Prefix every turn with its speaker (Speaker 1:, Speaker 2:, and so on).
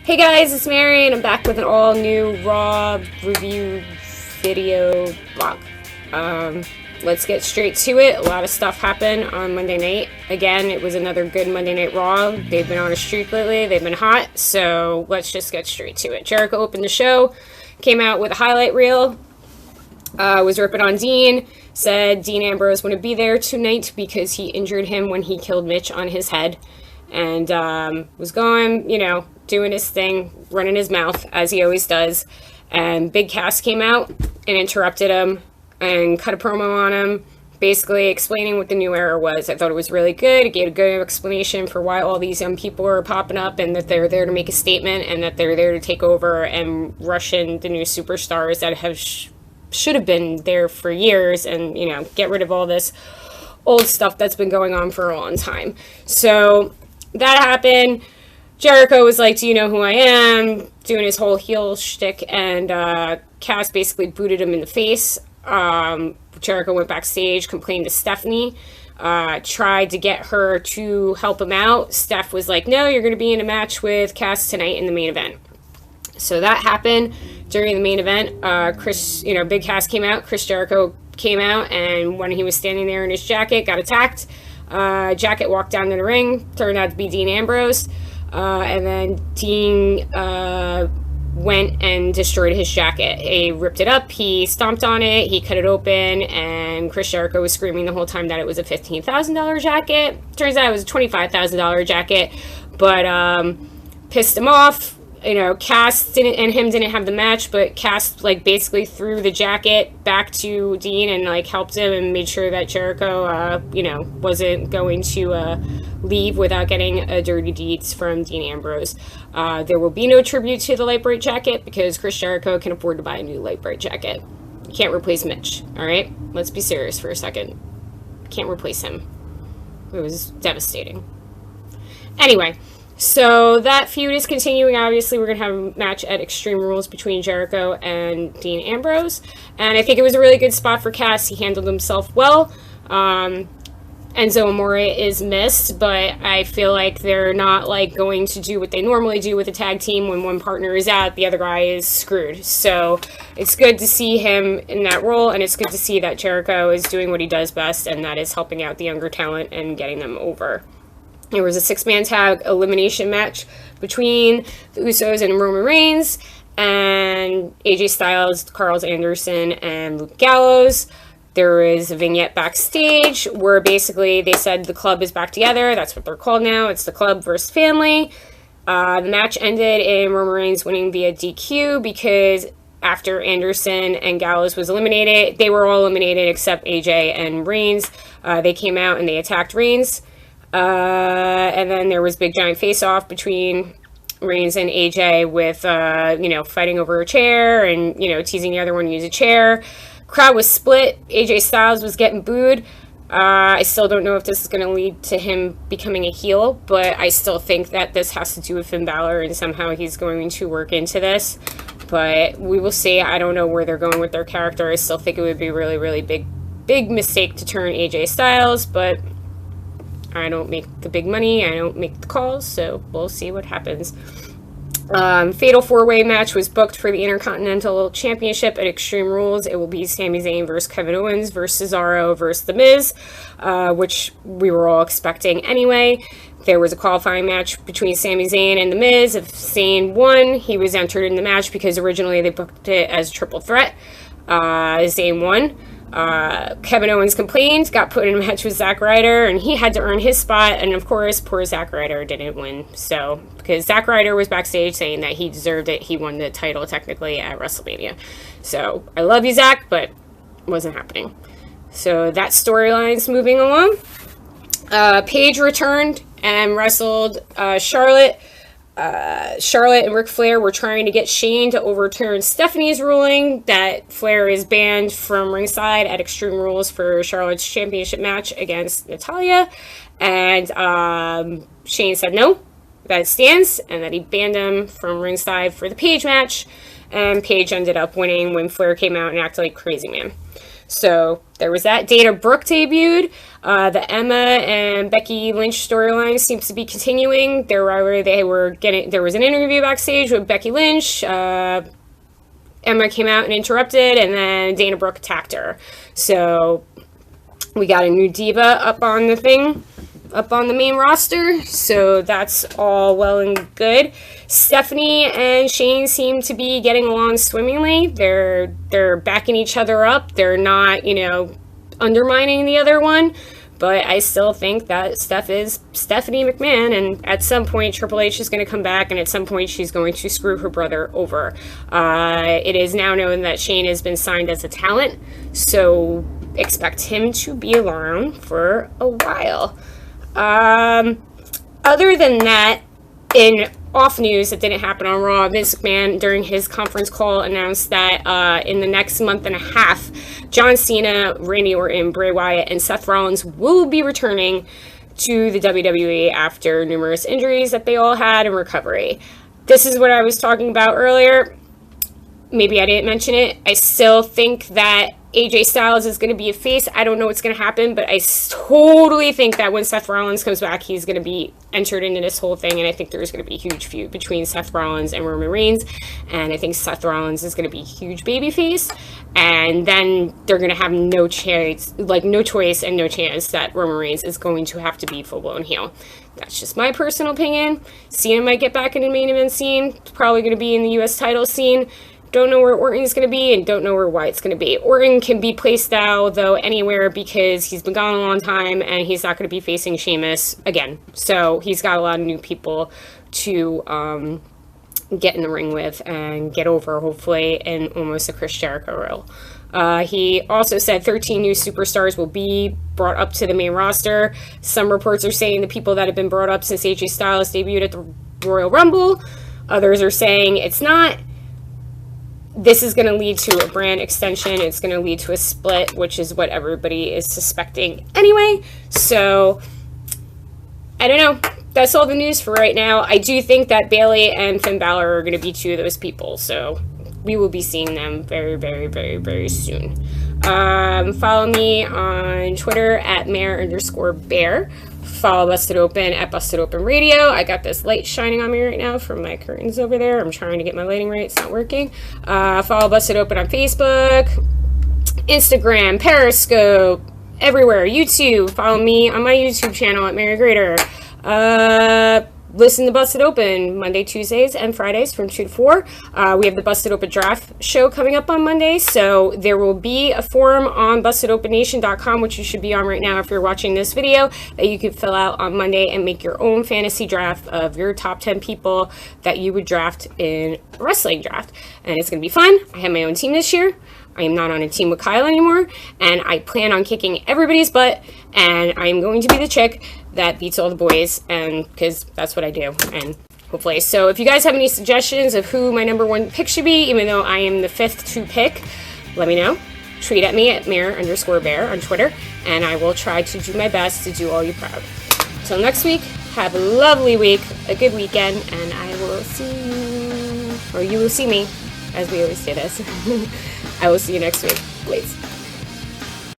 Speaker 1: Hey guys, it's Mary, and I'm back with an all-new Raw review video vlog. Let's get straight to it. A lot of stuff happened on Monday night. Again, it was another good Monday Night Raw. They've been on a streak lately. They've been hot, so let's just get straight to it. Jericho opened the show, came out with a highlight reel, was ripping on Dean, said Dean Ambrose wouldn't be there tonight because he injured him when he killed Mitch on his head, and was going, doing his thing, running his mouth, as he always does. And Big Cass came out and interrupted him and cut a promo on him, basically explaining what the new era was. I thought it was really good. It gave a good explanation for why all these young people are popping up and that they're there to make a statement and that they're there to take over and rush in the new superstars that have should have been there for years and, get rid of all this old stuff that's been going on for a long time. So that happened. Jericho was like, do you know who I am? Doing his whole heel shtick, and Cass basically booted him in the face. Jericho went backstage, complained to Stephanie, tried to get her to help him out. Steph was like, no, you're going to be in a match with Cass tonight in the main event. So that happened during the main event. Big Cass came out, Chris Jericho came out, and when he was standing there in his jacket, got attacked. Jacket walked down to the ring, turned out to be Dean Ambrose. And then Dean went and destroyed his jacket. He ripped it up, he stomped on it, he cut it open, and Chris Jericho was screaming the whole time that it was a $15,000 jacket. Turns out it was a $25,000 jacket, but pissed him off. Cass didn't have the match, but Cass basically threw the jacket back to Dean and helped him and made sure that Jericho wasn't going to leave without getting a dirty deeds from Dean Ambrose. There will be no tribute to the light bright jacket because Chris Jericho can afford to buy a new light bright jacket. You can't replace Mitch, all right? Let's be serious for a second. Can't replace him. It was devastating. Anyway, so that feud is continuing. Obviously, we're going to have a match at Extreme Rules between Jericho and Dean Ambrose. And I think it was a really good spot for Cass. He handled himself well. Enzo Amore is missed, but I feel like they're not going to do what they normally do with a tag team. When one partner is out, the other guy is screwed. So it's good to see him in that role, and it's good to see that Jericho is doing what he does best, and that is helping out the younger talent and getting them over. There was a 6-man tag elimination match between the Usos and Roman Reigns and AJ Styles, Carl Anderson, and Luke Gallows. There is a vignette backstage where basically they said the club is back together. That's what they're called now. It's the club versus family. The match ended in Roman Reigns winning via DQ because after Anderson and Gallows was eliminated, they were all eliminated except AJ and Reigns. They came out and they attacked Reigns. And then there was big giant face-off between Reigns and AJ with, fighting over a chair and, teasing the other one to use a chair. Crowd was split. AJ Styles was getting booed. I still don't know if this is going to lead to him becoming a heel, but I still think that this has to do with Finn Balor and somehow he's going to work into this. But we will see. I don't know where they're going with their character. I still think it would be a really, really big mistake to turn AJ Styles, but I don't make the big money, I don't make the calls, so we'll see what happens. Fatal 4-way match was booked for the Intercontinental Championship at Extreme Rules. It will be Sami Zayn versus Kevin Owens versus Cesaro versus The Miz, which we were all expecting anyway. There was a qualifying match between Sami Zayn and The Miz. If Zayn won, he was entered in the match because originally they booked it as a triple threat. Zayn won. Kevin Owens complained, got put in a match with Zack Ryder, and he had to earn his spot, and of course, poor Zack Ryder didn't win. So, because Zack Ryder was backstage saying that he deserved it, he won the title technically at WrestleMania. So, I love you, Zack, but it wasn't happening. So, that storyline's moving along. Paige returned and wrestled Charlotte. Charlotte and Ric Flair were trying to get Shane to overturn Stephanie's ruling that Flair is banned from ringside at Extreme Rules for Charlotte's championship match against Natalya. And Shane said no, that it stands, and that he banned him from ringside for the Paige match. And Paige ended up winning when Flair came out and acted like crazy man. So there was that. Dana Brooke debuted. The Emma and Becky Lynch storyline seems to be continuing. There was an interview backstage with Becky Lynch. Emma came out and interrupted, and then Dana Brooke attacked her. So we got a new diva up on the main roster, so that's all well and good. Stephanie and Shane seem to be getting along swimmingly. They're backing each other up. They're not, undermining the other one. But I still think that Steph is Stephanie McMahon, and at some point Triple H is going to come back, and at some point she's going to screw her brother over. It is now known that Shane has been signed as a talent, so expect him to be around for a while. Other than that, in off news that didn't happen on Raw, Vince McMahon during his conference call announced that in the next month and a half, John Cena, Randy Orton, Bray Wyatt, and Seth Rollins will be returning to the WWE after numerous injuries that they all had in recovery. This is what I was talking about earlier. Maybe I didn't mention it. I still think that AJ Styles is going to be a face. I don't know what's going to happen, but I totally think that when Seth Rollins comes back, he's going to be entered into this whole thing, and I think there's going to be a huge feud between Seth Rollins and Roman Reigns, and I think Seth Rollins is going to be a huge babyface, and then they're going to have no choice and no chance that Roman Reigns is going to have to be full-blown heel. That's just my personal opinion. Cena might get back in the main event scene. It's probably going to be in the U.S. title scene. Don't know where Orton's going to be, and don't know where Wyatt's going to be. Orton can be placed now, though, anywhere, because he's been gone a long time, and he's not going to be facing Sheamus again. So he's got a lot of new people to get in the ring with and get over, hopefully, in almost a Chris Jericho role. He also said 13 new superstars will be brought up to the main roster. Some reports are saying the people that have been brought up since AJ Styles debuted at the Royal Rumble. Others are saying it's not. This is going to lead to a brand extension. It's going to lead to a split, which is what everybody is suspecting anyway. So, I don't know. That's all the news for right now. I do think that Bayley and Finn Balor are going to be two of those people. So, we will be seeing them very, very, very, very soon. Follow me on Twitter at mayor_bear. Follow Busted Open at Busted Open Radio. I got this light shining on me right now from my curtains over there. I'm trying to get my lighting right. It's not working. Follow Busted Open on Facebook, Instagram, Periscope, everywhere. YouTube. Follow me on my YouTube channel at Mary Grader. Listen to Busted Open Monday, Tuesdays, and Fridays from 2 to 4. We have the Busted Open Draft show coming up on Monday, so there will be a forum on BustedOpenNation.com, which you should be on right now if you're watching this video, that you can fill out on Monday and make your own fantasy draft of your top 10 people that you would draft in a wrestling draft. And it's going to be fun. I have my own team this year. I am not on a team with Kyle anymore, and I plan on kicking everybody's butt, and I am going to be the chick that beats all the boys, and because that's what I do, and hopefully. So if you guys have any suggestions of who my number one pick should be, even though I am the 5th to pick, let me know. Tweet at me at mayor_bear on Twitter, and I will try to do my best to do all you proud. Until next week, have a lovely week, a good weekend, and I will see you, or you will see me, as we always say this. I will see you next week. Please.